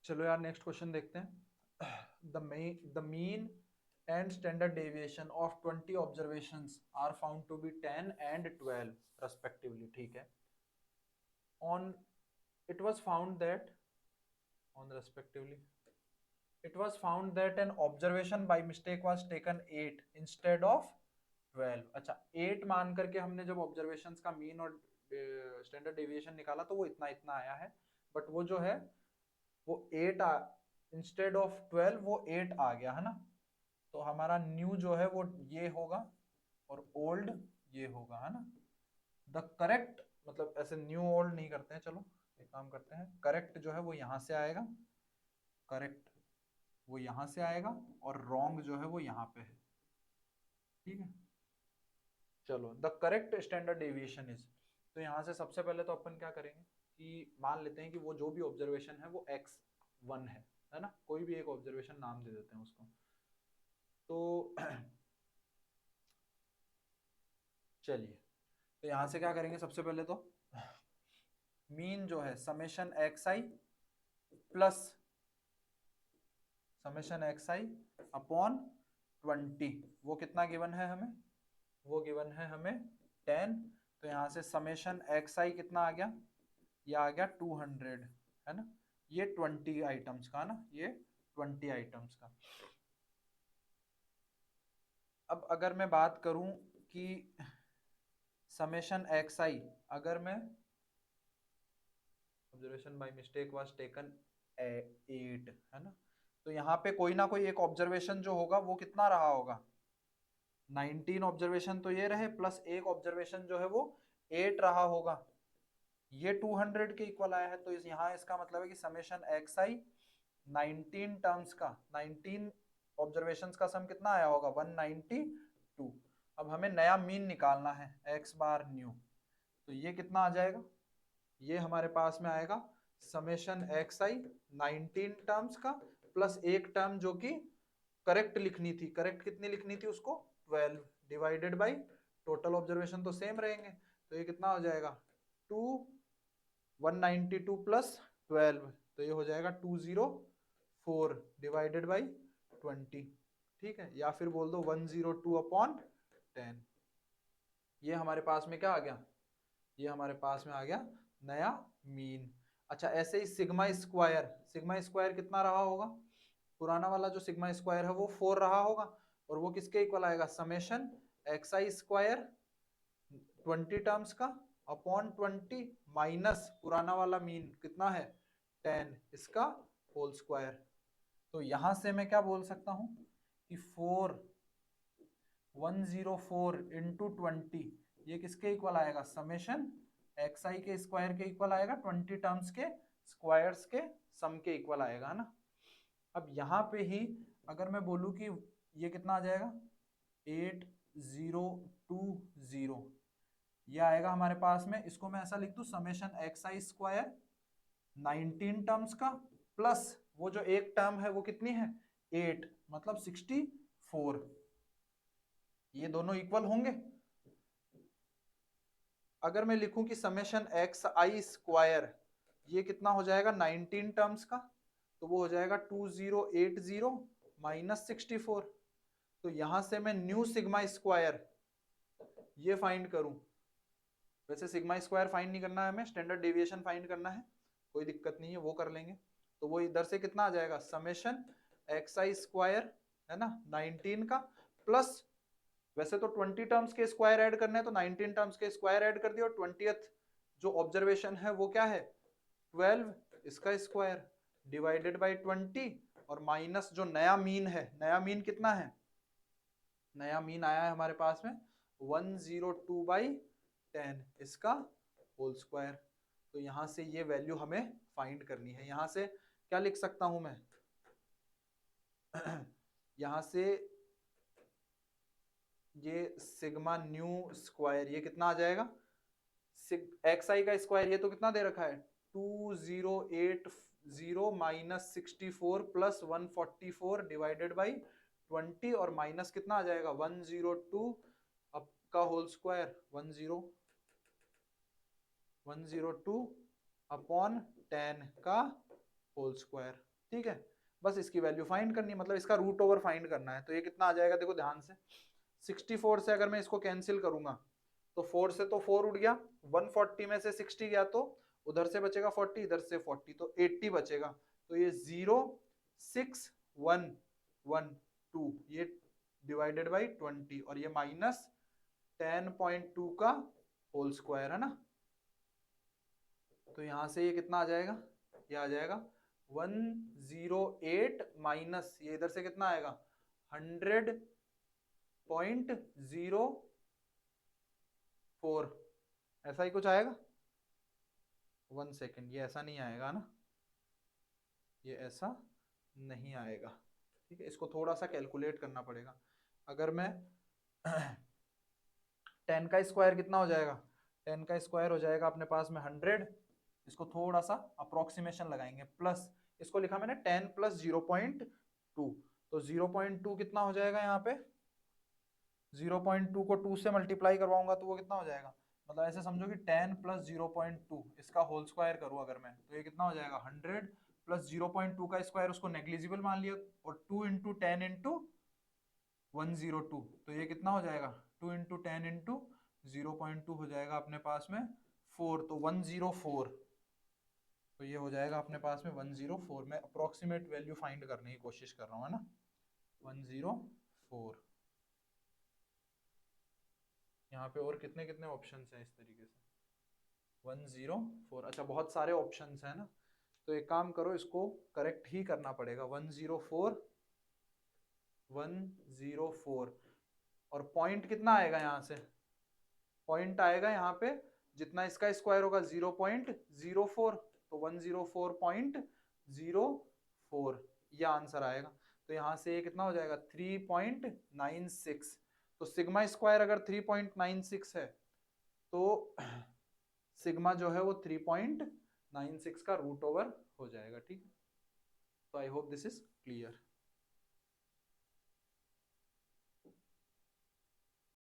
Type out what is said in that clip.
चलो यार next question देखते हैं। The mean and standard deviation of 20 observations are found to be 10 and 12 respectively. ठीक है। On it was found that on respectively it was found that an observation by mistake was taken 8 instead of 12। अच्छा, 8 मान करके हमने जब observations का mean और standard deviation निकाला तो वो इतना इतना आया है, बट वो जो है वो 8 इंस्टेड ऑफ 12 वो 8 आ गया है ना। तो हमारा न्यू जो है वो ये होगा और ओल्ड ये होगा, है ना। द करेक्ट, मतलब ऐसे न्यू ओल्ड नहीं करते हैं, चलो एक काम करते हैं, करेक्ट जो है वो यहां से आएगा, करेक्ट वो यहां से आएगा और रॉन्ग जो है वो यहाँ पे है। ठीक है। चलो, the correct standard deviation is, तो यहाँ से सबसे पहले तो अपन क्या करेंगे कि मान लेते हैं कि वो जो भी ऑब्जर्वेशन है वो x1 है ना। कोई भी एक ऑब्जर्वेशन नाम दे देते हैं उसको। तो चलिए, तो यहाँ से क्या करेंगे, सबसे पहले तो मीन जो है summation xi plus summation xi upon 20, वो कितना गिवन है हमें, वो गिवन है हमें 10। तो यहाँ से समेशन xi कितना आ गया, ये आ गया 200, है ना। ये 20 आइटम्स का ना, ये 20 आइटम्स का। अब अगर मैं बात करूं कि समेशन xi, अगर मैं observation by mistake was taken 8, है ना, तो यहाँ पे कोई ना कोई एक ऑब्जर्वेशन जो होगा वो कितना रहा होगा, 19 ऑब्जर्वेशन तो ये रहे प्लस एक ऑब्जर्वेशन जो है वो 8 रहा होगा। ये 200 के इक्वल आया है, तो इस यहाँ इसका मतलब है कि समेशन xi 19 टर्म्स का, 19 ऑब्जर्वेशंस का सम कितना आया होगा, 192। अब हमें नया मीन निकालना है x बार न्यू, तो ये कितना आ जाएगा, ये हमारे पास में आएगा समेशन xi 19 टर्म्स का प्लस एक टर्म जो कि करेक्ट लिखनी थी, करेक्ट कितनी लिखनी थी उसको, 12 डिवाइडेड बाई टोटल ऑब्जर्वेशन तो सेम रहेंगे, तो ये कितना हो जाएगा 2 192 प्लस 12, तो ये हो जाएगा 204 डिवाइडेड बाई 20। ठीक है, या फिर बोल दो 102 अपॉन 10। ये हमारे पास में क्या आ गया, ये हमारे पास में आ गया नया मीन। अच्छा, ऐसे ही सिग्मा स्क्वायर, सिग्मा स्क्वायर कितना रहा होगा, पुराना वाला जो सिग्मा स्क्वायर है वो 4 रहा होगा, और वो किसके इक्वल आएगा, समेशन xi स्क्वायर 20 टर्म्स का अपॉन 20 माइनस पुराना वाला मीन कितना है 10, इसका होल स्क्वायर। तो यहां से मैं क्या बोल सकता हूं कि 104 इंटू 20 ये किसके इक्वल आएगा, समेशन xi के स्क्वायर के इक्वल आएगा, 20 टर्म्स के स्क्वायर्स के सम के इक्वल आएगा, है ना। अब यहाँ पे ही अगर मैं बोलूं कि ये कितना आ जाएगा 8020, ये आएगा हमारे पास में, इसको मैं ऐसा लिख दूं समेशन xi स्क्वायर 19 टर्म्स का प्लस वो जो एक टर्म है वो कितनी है 8, मतलब 64, ये दोनों इक्वल होंगे। अगर मैं लिखूं कि समेशन xi स्क्वायर ये कितना हो जाएगा 19 टर्म्स का, तो वो हो जाएगा 2080 माइनस 64। तो यहां से मैं न्यू सिग्मा स्क्वायर ये फाइंड करूं, वैसे सिग्मा स्क्वायर फाइंड नहीं करना है हमें, स्टैंडर्ड डेविएशन फाइंड करना है, कोई दिक्कत नहीं है वो कर लेंगे। तो वो इधर से कितना आ जाएगा समेशन xi स्क्वायर, है ना 19 का प्लस, वैसे तो 20 टर्म्स के स्क्वायर ऐड करने हैं तो 19 टर्म्स के स्क्वायर ऐड कर दिया, और 20th जो ऑब्जर्वेशन है वो क्या है 12, इसका स्क्वायर डिवाइडेड बाई 20, और माइनस जो नया मीन है, नया मीन कितना है, नया मीन आया है हमारे पास में 102 बाई 10, इसका होल स्क्वायर। तो यहां से ये वैल्यू हमें फाइंड करनी है। यहां से क्या लिख सकता हूं मैं यहां से ये सिग्मा न्यू स्क्वायर ये कितना आ जाएगा, xi का स्क्वायर ये तो कितना दे रखा है 2080 माइनस 64 प्लस 144 डिवाइडेड बाई 20, और माइनस कितना आ जाएगा 102 अब का होल स्क्वायर 102 अपॉन 10 का होल स्क्वायर। ठीक है, बस इसकी वैल्यू फाइंड करनी है, मतलब इसका रूट ओवर फाइंड करना है। तो ये कितना आ जाएगा, देखो ध्यान से, 64 से अगर मैं इसको कैंसिल करूंगा तो 4 से तो 4 उड़ गया, 140 में से 60 गया तो उधर से बचेगा 40, इधर से 40, तो 80 बचेगा। तो ये 06112 ये डिवाइडेड बाई 20 और ये माइनस 10.2 का होल स्क्वायर है ना। तो यहां से ये कितना आ जाएगा, ये आ जाएगा 108 माइनस ये इधर से कितना आएगा 100.04, ऐसा ही कुछ आएगा। 1 सेकेंड, ये ऐसा नहीं आएगा ना, ये ऐसा नहीं आएगा, ठीक है, इसको थोड़ा सा कैलकुलेट करना पड़ेगा। अगर मैं 10 का स्क्वायर कितना हो जाएगा, 10 का स्क्वायर हो जाएगा अपने पास में 100, इसको थोड़ा सा अप्रोक्सीमेशन लगाएंगे, प्लस इसको लिखा मैंने 10 प्लस 0.2, तो 0.2 कितना हो जाएगा यहाँ पे, 0.2 को 2 से मल्टीप्लाई करवाऊंगा तो वो कितना हो जाएगा, मतलब ऐसे समझो कि 10 प्लस 0.2 इसका होल स्क्वायर करूँ अगर मैं, तो ये कितना हो जाएगा 100 प्लस 0.2 का स्क्वायर, उसको नेग्लिजिबल मान लिया, और 2 इंटू 10 इंटू 102, तो ये कितना हो जाएगा 2 इंटू 10 इंटू 0.2 हो जाएगा अपने पास में 4, तो 104, तो ये हो जाएगा अपने पास में 104। मैं अप्रोक्सीमेट वैल्यू फाइंड करने की कोशिश कर रहा हूँ, है ना, 104। यहाँ पे और कितने कितने ऑप्शंस हैं इस तरीके से, 104, अच्छा बहुत सारे ऑप्शंस हैं ना, तो एक काम करो, इसको करेक्ट ही करना पड़ेगा, 104 104, और पॉइंट कितना आएगा यहाँ से, पॉइंट आएगा यहाँ पे जितना इसका स्क्वायर होगा 0.04, तो 104.04 ये आंसर आएगा। तो यहाँ से ये कितना हो जाएगा 3.96, तो सिग्मा स्क्वायर अगर 3.96 है तो सिग्मा जो है वो 3.96 का रूट ओवर हो जाएगा, ठीक है। तो I hope this is clear.